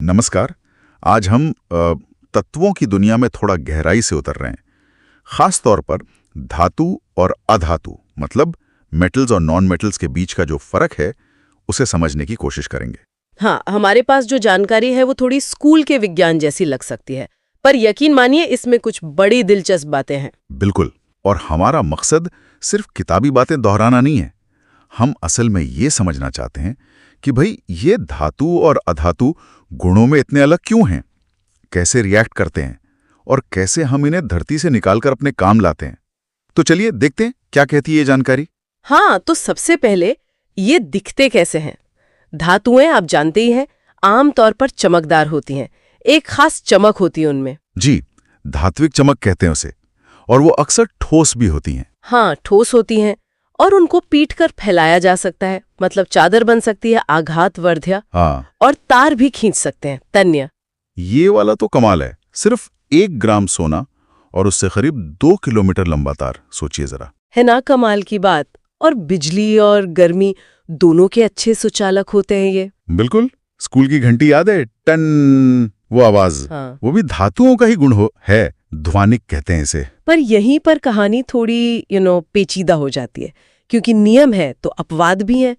नमस्कार। आज हम तत्वों की दुनिया में थोड़ा गहराई से उतर रहे हैं, खास तौर पर धातु और अधातु मतलब मेटल्स और नॉन मेटल्स के बीच का जो फर्क है उसे समझने की कोशिश करेंगे। हाँ, हमारे पास जो जानकारी है वो थोड़ी स्कूल के विज्ञान जैसी लग सकती है, पर यकीन मानिए इसमें कुछ बड़ी दिलचस्प बातें हैं। बिल्कुल, और हमारा मकसद सिर्फ किताबी बातें दोहराना नहीं है। हम असल में ये समझना चाहते हैं कि भाई ये धातु और अधातु गुणों में इतने अलग क्यों हैं, कैसे रिएक्ट करते हैं और कैसे हम इन्हें धरती से निकालकर अपने काम लाते हैं। तो चलिए देखते हैं क्या कहती है ये जानकारी। हाँ, तो सबसे पहले ये दिखते कैसे हैं। धातुएं आप जानते ही हैं, आमतौर पर चमकदार होती हैं, एक खास चमक होती है उनमें। जी, धात्विक चमक कहते हैं उसे, और वो अक्सर ठोस भी होती हैं। हाँ, ठोस होती हैं और उनको पीट कर फैलाया जा सकता है, मतलब चादर बन सकती है, आघात वर्ध्य। हाँ, और तार भी खींच सकते हैं, तन्य। ये वाला तो कमाल है, सिर्फ 1 ग्राम सोना और उससे करीब 2 किलोमीटर लंबा तार, सोचिए जरा। है ना कमाल की बात। और बिजली और गर्मी दोनों के अच्छे सुचालक होते हैं ये। बिल्कुल, स्कूल की घंटी याद है, टन, वो आवाज। हाँ। वो भी धातुओं का ही गुण है, ध्वनिक कहते हैं इसे। पर यहीं पर कहानी थोड़ी पेचीदा हो जाती है, क्योंकि नियम है तो अपवाद भी हैं।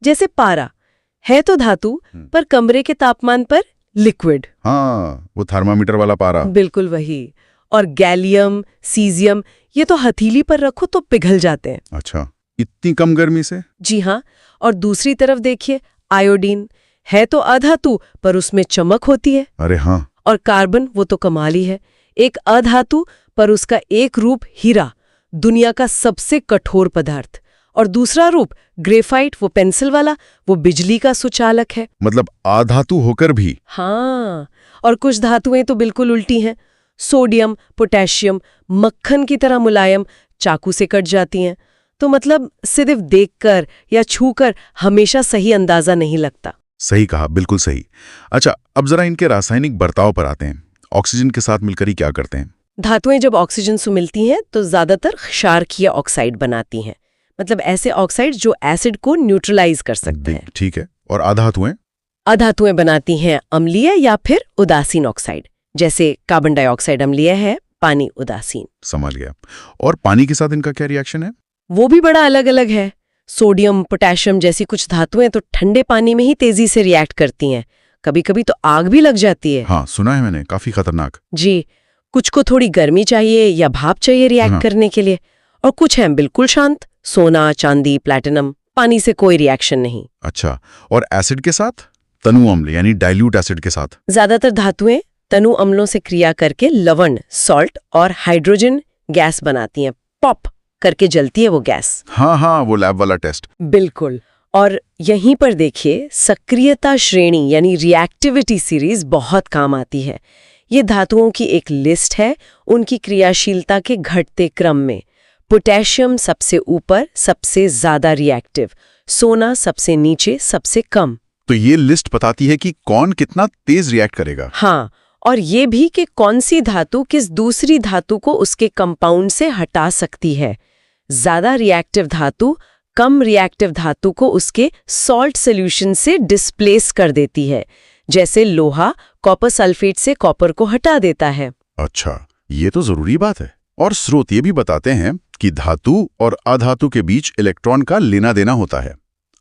जैसे पारा है तो धातु, पर कमरे के तापमान पर लिक्विड। हाँ, वो थर्मामीटर वाला पारा। बिल्कुल वही। और गैलियम, सीजियम, ये तो हथेली पर रखो तो पिघल जाते हैं। अच्छा, इतनी कम गर्मी से? जी हाँ। और दूसरी तरफ देखिए, आयोडीन है तो अधातु, पर उसमें चमक होती है। अरे हाँ। और कार्बन, वो तो कमाल ही है, एक अधातु पर उसका एक रूप हीरा, दुनिया का सबसे कठोर पदार्थ, और दूसरा रूप ग्रेफाइट, वो पेंसिल वाला, वो बिजली का सुचालक है। मतलब अधातु होकर भी? हाँ, और कुछ धातुएं तो बिल्कुल उल्टी हैं। सोडियम, पोटेशियम मक्खन की तरह मुलायम, चाकू से कट जाती हैं। तो मतलब सिर्फ देखकर या छूकर हमेशा सही अंदाजा नहीं लगता। सही कहा, बिल्कुल सही। अच्छा, अब जरा इनके रासायनिक बर्ताव पर आते हैं। ऑक्सीजन के साथ मिलकर ही क्या करते हैं? धातुएं जब ऑक्सीजन से मिलती हैं तो ज्यादातर क्षारकीय ऑक्साइड बनाती हैं, मतलब ऐसे ऑक्साइड जो एसिड को न्यूट्रलाइज कर सकते हैं। ठीक है। और अधातुएं? अधातुएं बनाती हैं अम्लीय या फिर उदासीन ऑक्साइड, जैसे कार्बन डाइऑक्साइड अम्लीय है, पानी उदासीन। समझ गया। और पानी के साथ इनका क्या रिएक्शन है? वो भी बड़ा अलग अलग है। सोडियम, पोटेशियम जैसी कुछ धातुएं तो ठंडे पानी में ही तेजी से रिएक्ट करती हैं, कभी कभी तो आग भी लग जाती है। हाँ, सुना है मैंने, काफी खतरनाक। जी, कुछ को थोड़ी गर्मी चाहिए या भाप चाहिए रिएक्ट करने के लिए, और कुछ हैं बिल्कुल शांत, सोना, चांदी, प्लैटिनम, पानी से कोई रिएक्शन नहीं। अच्छा, और एसिड के साथ? तनु अम्ल यानी डाइल्यूट एसिड के साथ? ज्यादातर धातुएं तनु अम्लों से क्रिया करके लवण, सॉल्ट और हाइड्रोजन गैस बनाती हैं। पॉप करके जलती है वो गैस। हाँ, वो लैब वाला टेस्ट। बिल्कुल। और यहीं पर देखिए, सक्रियता श्रेणी यानी रिएक्टिविटी सीरीज बहुत काम आती है। ये धातुओं की एक लिस्ट है उनकी क्रियाशीलता के घटते क्रम में। पोटेशियम सबसे ऊपर, सबसे ज्यादा रिएक्टिव, सोना सबसे नीचे, सबसे कम। तो ये लिस्ट बताती है कि कौन कितना तेज रिएक्ट करेगा। हाँ, और ये भी कि कौन सी धातु किस दूसरी धातु को उसके कंपाउंड से हटा सकती है। ज्यादा रिएक्टिव धातु कम रिएक्टिव धातु को उसके सॉल्ट सॉल्यूशन से डिस्प्लेस कर देती है, जैसे लोहा कॉपर सल्फेट से कॉपर को हटा देता है। अच्छा, ये तो जरूरी बात है। और स्रोत ये भी बताते हैं कि धातु और अधातु के बीच इलेक्ट्रॉन का लेना देना होता है,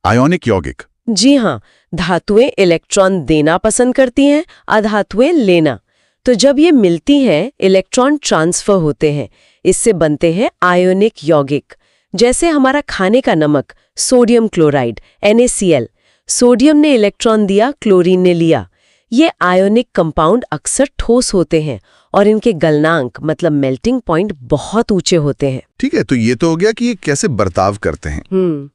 आयोनिक यौगिक। जी हाँ, धातुएं इलेक्ट्रॉन देना पसंद करती हैं, अधातुएं लेना। तो जब ये मिलती हैं, इलेक्ट्रॉन ट्रांसफर होते हैं, इससे बनते हैं आयोनिक यौगिक। जैसे हमारा खाने का नमक, सोडियम क्लोराइड, NaCl। सोडियम ने इलेक्ट्रॉन दिया, क्लोरीन ने लिया। ये आयोनिक कंपाउंड अक्सर ठोस होते हैं और इनके गलनांक मतलब मेल्टिंग पॉइंट बहुत ऊंचे होते हैं। ठीक है, तो ये तो हो गया कि ये कैसे बर्ताव करते हैं।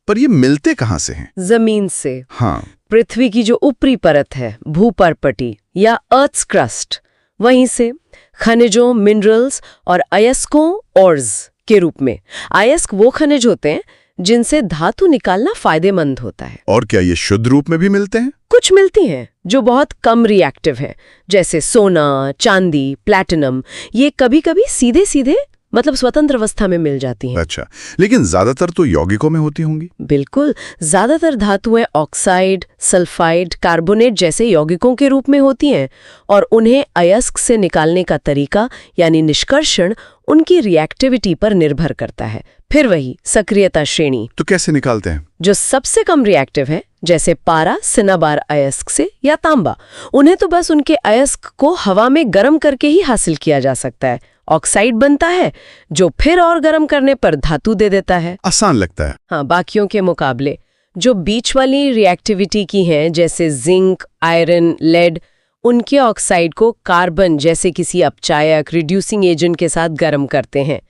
पर ये मिलते कहाँ से हैं? जमीन से। हाँ, पृथ्वी की जो ऊपरी परत है, भूपर्पटी या अर्थ्स क्रस्ट, वहीं से खनिजों, मिनरल्स और अयस्कों ओर्स के रूप में। अयस्क वो खनिज होते हैं जिनसे धातु निकालना फायदेमंद होता है। और क्या ये शुद्ध रूप में भी मिलते हैं? कुछ मिलती हैं जो बहुत कम रिएक्टिव है, जैसे सोना, चांदी, प्लैटिनम। ये कभी कभी सीधे सीधे मतलब स्वतंत्र अवस्था में मिल जाती हैं। अच्छा, लेकिन ज्यादातर तो यौगिकों में होती होंगी। बिल्कुल, ज्यादातर धातुएं ऑक्साइड, सल्फाइड, कार्बोनेट जैसे यौगिकों के रूप में होती हैं और उन्हें अयस्क से निकालने का तरीका यानी निष्कर्षण उनकी रिएक्टिविटी पर निर्भर करता है। फिर वही सक्रियता श्रेणी। तो कैसे निकालते हैं? जो सबसे कम रिएक्टिव है, जैसे पारा सिनाबार अयस्क से या तांबा, उन्हें तो बस उनके अयस्क को हवा में गर्म करके ही हासिल किया जा सकता है। ऑक्साइड बनता है जो फिर और गर्म करने पर धातु दे देता है। आसान लगता है। हाँ, बाकियों के मुकाबले जो बीच वाली रिएक्टिविटी की हैं, जैसे जिंक, आयरन, लेड, उनके ऑक्साइड को कार्बन जैसे किसी अपचायक रिड्यूसिंग एजेंट के साथ गर्म करते हैं।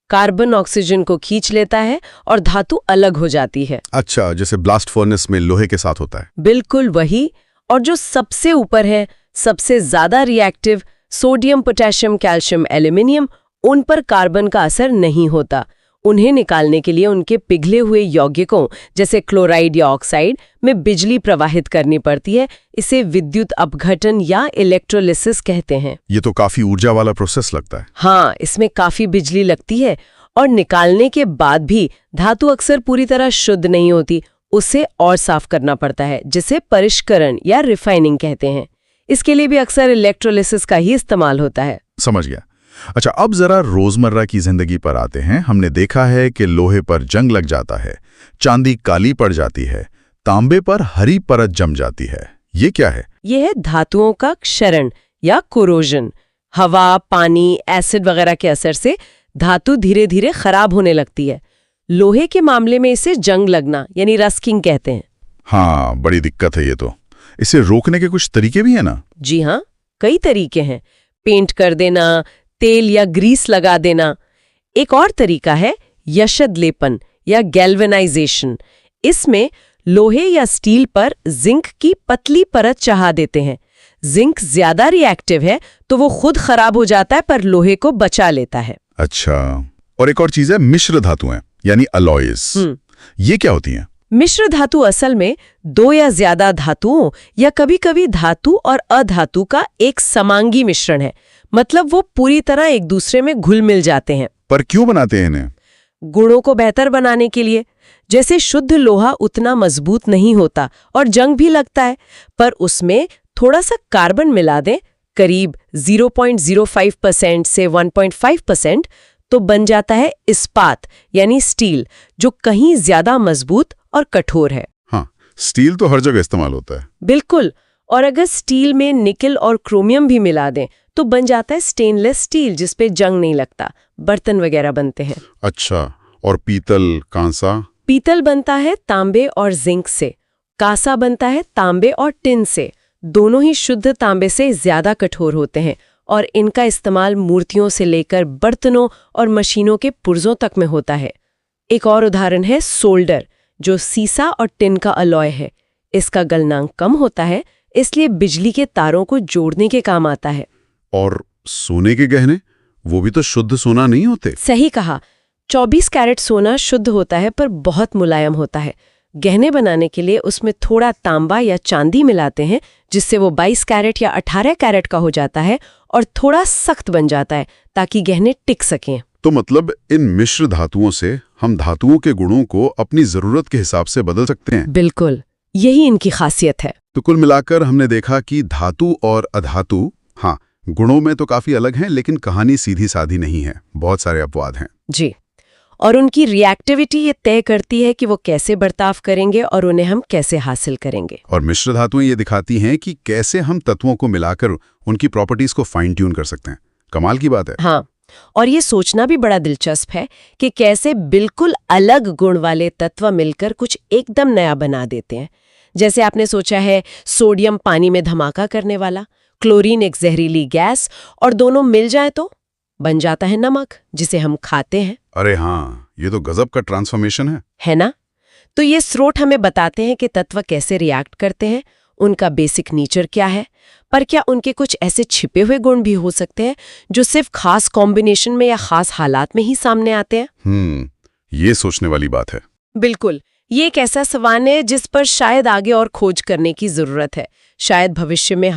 कार्बन ऑक्सीजन को खींच लेता है और धातु अलग हो जाती है। अच्छा, जैसे ब्लास्ट फर्नेस में लोहे के साथ होता है। बिल्कुल वही। और जो सबसे ऊपर है, सबसे ज्यादा reactive, sodium, potassium, calcium, aluminium, उन पर कार्बन का असर नहीं होता। उन्हें निकालने के लिए उनके पिघले हुए यौगिकों जैसे क्लोराइड या ऑक्साइड में बिजली प्रवाहित करनी पड़ती है। इसे विद्युत अपघटन या इलेक्ट्रोलिसिस कहते हैं। ये तो काफी ऊर्जा वाला प्रोसेस लगता है। हाँ, इसमें काफी बिजली लगती है और निकालने के बाद भी धातु अक्सर पूरी तरह शुद्ध नहीं होती। उसे और साफ करना पड़ता है, जिसे परिष्करण या रिफाइनिंग कहते हैं। इसके लिए भी अक्सर इलेक्ट्रोलिसिस का ही इस्तेमाल होता है। समझ गया। अच्छा, अब जरा रोजमर्रा की जिंदगी पर आते हैं। हमने देखा है कि लोहे पर जंग लग जाता है, चांदी काली पड़ जाती है, तांबे पर हरी परत जम जाती है। ये क्या है? ये है धातुओं का क्षरण या कोरोजन। हवा, पानी, एसिड वगैरह के असर से धातु धीरे धीरे खराब होने लगती है। लोहे के मामले में इसे जंग लगना यानी रस्किंग कहते हैं। हाँ, बड़ी दिक्कत है ये तो। इसे रोकने के कुछ तरीके भी हैं ना? जी हाँ, कई तरीके हैं। पेंट कर देना, तेल या ग्रीस लगा देना। एक और तरीका है यशद लेपन या गैल्वेनाइजेशन। इसमें लोहे या स्टील पर जिंक की पतली परत चढ़ा देते हैं। जिंक ज्यादा रिएक्टिव है तो वो खुद खराब हो जाता है, पर लोहे को बचा लेता है। अच्छा, और एक और चीज है मिश्र धातुएं यानी अलॉयज। ये क्या होती हैं? मिश्र धातु असल में दो या ज्यादा धातुओं या कभी-कभी धातु और अधातु का एक समांगी मिश्रण है। मतलब वो पूरी तरह एक दूसरे में घुल मिल जाते हैं। पर क्यों बनाते हैं इन्हें? गुणों को बेहतर बनाने के लिए। जैसे शुद्ध लोहा उतना मजबूत नहीं होता और जंग भी लगता है, पर उसमें थोड़ा सा कार्बन मिला दें, करीब 0.05% से 1.5%, तो बन जाता है इस्पात यानी स्टील, जो कहीं ज्यादा मजबूत और कठोर है। हाँ, स्टील तो हर जगह इस्तेमाल होता है। बिल्कुल। और अगर स्टील में निकल और क्रोमियम भी मिला दें तो बन जाता है स्टेनलेस स्टील, जिसपे जंग नहीं लगता। बर्तन वगैरह बनते हैं। अच्छा, और पीतल, कांसा? पीतल बनता है तांबे और जिंक से। कांसा बनता है तांबे और टिन से। दोनों ही शुद्ध तांबे से ज्यादा कठोर होते हैं और इनका इस्तेमाल मूर्तियों से लेकर बर्तनों और मशीनों के पुर्जों तक में होता है। एक और उदाहरण है सोल्डर, जो सीसा और टिन का अलॉय है। इसका गलनांक कम होता है, इसलिए बिजली के तारों को जोड़ने के काम आता है। और सोने के गहने, वो भी तो शुद्ध सोना नहीं होते? सही कहा। 24 कैरेट सोना शुद्ध होता है, पर बहुत मुलायम होता है। गहने बनाने के लिए उसमें थोड़ा तांबा या चांदी मिलाते हैं, जिससे वो 22 कैरेट या 18 कैरेट का हो जाता है और थोड़ा सख्त बन जाता है, ताकि गहने टिक सकें। तो मतलब इन मिश्र धातुओं से हम धातुओं के गुणों को अपनी जरूरत के हिसाब से बदल सकते हैं। बिल्कुल, यही इनकी खासियत है। तो कुल मिलाकर हमने देखा कि धातु और अधातु, हाँ, गुणों में तो काफी अलग हैं, लेकिन कहानी सीधी साधी नहीं है। बहुत सारे अपवाद हैं। जी, और उनकी रिएक्टिविटी ये तय करती है कि वो कैसे बर्ताव करेंगे और उन्हें हम कैसे हासिल करेंगे। और मिश्र धातुएं ये दिखाती हैं कि कैसे हम तत्वों को मिलाकर उनकी प्रॉपर्टीज को फाइन ट्यून कर सकते हैं। कमाल की बात है। हाँ, और ये सोचना भी बड़ा दिलचस्प है कि कैसे बिल्कुल अलग गुण वाले तत्व मिलकर कुछ एकदम नया बना देते हैं। जैसे आपने सोचा है सोडियम पानी में धमाका करने वाला, क्लोरीन एक जहरीली गैस, और दोनों मिल जाए तो बन जाता है नमक, जिसे हम खाते हैं। अरे हाँ, ये तो गजब का ट्रांसफॉर्मेशन है ना? तो ये स्रोत हमें बताते हैं कि तत्व कैसे रिएक्ट करते हैं, उनका बेसिक नेचर क्या है, पर क्या उनके कुछ ऐसे छिपे हुए गुण भी हो सकते हैं जो सिर्फ खास कॉम्बिनेशन में या खास हालात में ही सामने आते हैं? ये सोचने वाली बात है। बिल्कुल, ये एक ऐसा सवाल है जिस पर शायद आगे और खोज करने की जरूरत है। शायद भविष्य में